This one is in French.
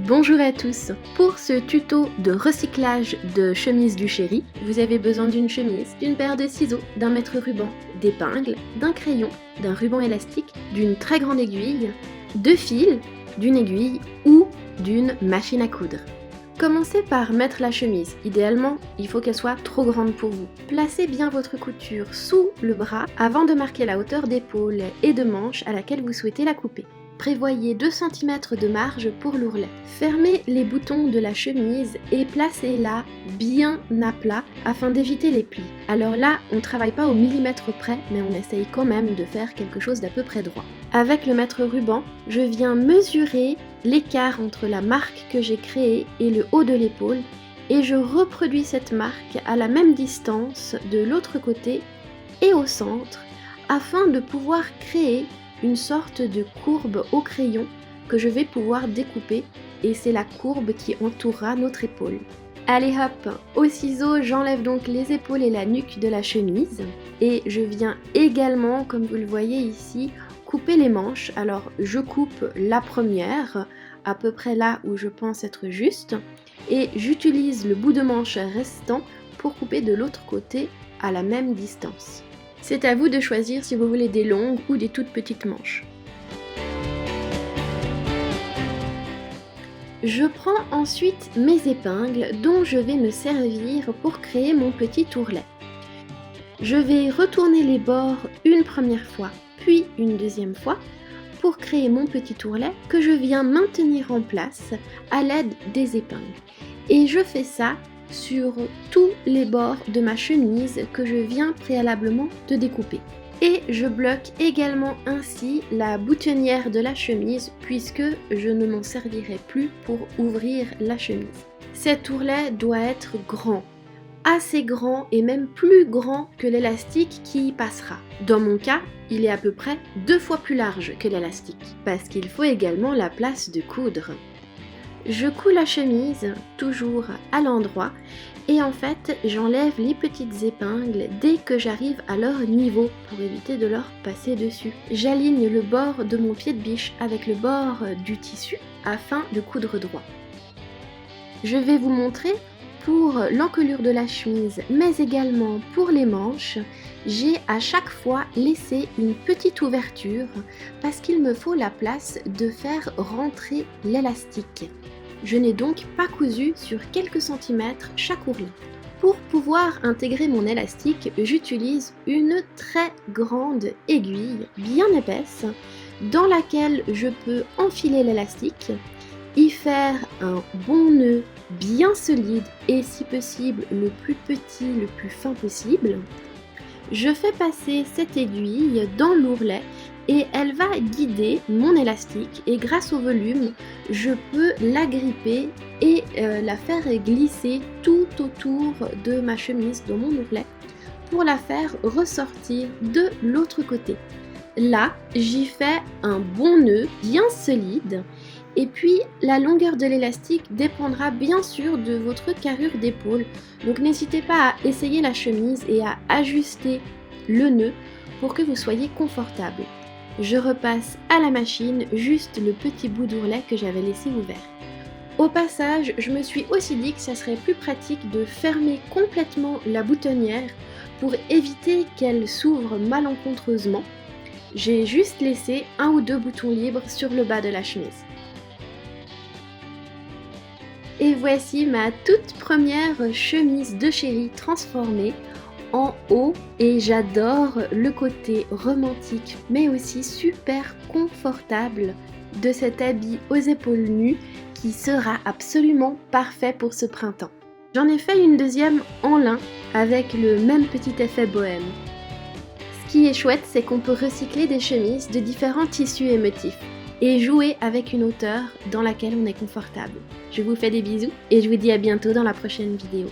Bonjour à tous. Pour ce tuto de recyclage de chemise du chéri, vous avez besoin d'une chemise, d'une paire de ciseaux, d'un mètre ruban, d'épingles, d'un crayon, d'un ruban élastique, d'une très grande aiguille, de fils, d'une aiguille ou d'une machine à coudre. Commencez par mettre la chemise. Idéalement, il faut qu'elle soit trop grande pour vous. Placez bien votre couture sous le bras avant de marquer la hauteur d'épaule et de manche à laquelle vous souhaitez la couper. Prévoyez 2 cm de marge pour l'ourlet. Fermez les boutons de la chemise et placez-la bien à plat afin d'éviter les plis. Alors là, on ne travaille pas au millimètre près, mais on essaye quand même de faire quelque chose d'à peu près droit. Avec le mètre ruban, je viens mesurer l'écart entre la marque que j'ai créée et le haut de l'épaule et je reproduis cette marque à la même distance de l'autre côté et au centre afin de pouvoir créer une sorte de courbe au crayon que je vais pouvoir découper et c'est la courbe qui entourera notre épaule. Allez hop, au ciseau, j'enlève donc les épaules et la nuque de la chemise et je viens également, comme vous le voyez ici, couper les manches. Alors je coupe la première, à peu près là où je pense être juste, et j'utilise le bout de manche restant pour couper de l'autre côté à la même distance. C'est à vous de choisir si vous voulez des longues ou des toutes petites manches. Je prends ensuite mes épingles dont je vais me servir pour créer mon petit ourlet. Je vais retourner les bords une première fois, puis une deuxième fois pour créer mon petit ourlet que je viens maintenir en place à l'aide des épingles. Et je fais ça sur tous les bords de ma chemise que je viens préalablement de découper. Et je bloque également ainsi la boutonnière de la chemise puisque je ne m'en servirai plus pour ouvrir la chemise. Cet ourlet doit être grand, assez grand et même plus grand que l'élastique qui y passera. Dans mon cas, il est à peu près 2 fois plus large que l'élastique parce qu'il faut également la place de coudre. Je couds la chemise, toujours à l'endroit, et en fait j'enlève les petites épingles dès que j'arrive à leur niveau pour éviter de leur passer dessus. J'aligne le bord de mon pied de biche avec le bord du tissu afin de coudre droit. Je vais vous montrer pour l'encolure de la chemise, mais également pour les manches, j'ai à chaque fois laissé une petite ouverture parce qu'il me faut la place de faire rentrer l'élastique. Je n'ai donc pas cousu sur quelques centimètres chaque ourlet. Pour pouvoir intégrer mon élastique, j'utilise une très grande aiguille bien épaisse dans laquelle je peux enfiler l'élastique, y faire un bon nœud bien solide et si possible le plus petit, le plus fin possible. Je fais passer cette aiguille dans l'ourlet et elle va guider mon élastique et grâce au volume, je peux l'agripper et la faire glisser tout autour de ma chemise dans mon ourlet pour la faire ressortir de l'autre côté. Là, j'y fais un bon nœud bien solide et puis la longueur de l'élastique dépendra bien sûr de votre carrure d'épaule. Donc n'hésitez pas à essayer la chemise et à ajuster le nœud pour que vous soyez confortable. Je repasse à la machine juste le petit bout d'ourlet que j'avais laissé ouvert. Au passage, je me suis aussi dit que ça serait plus pratique de fermer complètement la boutonnière pour éviter qu'elle s'ouvre malencontreusement. J'ai juste laissé 1 ou 2 boutons libres sur le bas de la chemise. Et voici ma toute première chemise de chéri transformée en haut et j'adore le côté romantique mais aussi super confortable de cet habit aux épaules nues qui sera absolument parfait pour ce printemps. J'en ai fait une deuxième en lin avec le même petit effet bohème. Ce qui est chouette, c'est qu'on peut recycler des chemises de différents tissus et motifs et jouer avec une hauteur dans laquelle on est confortable. Je vous fais des bisous et je vous dis à bientôt dans la prochaine vidéo.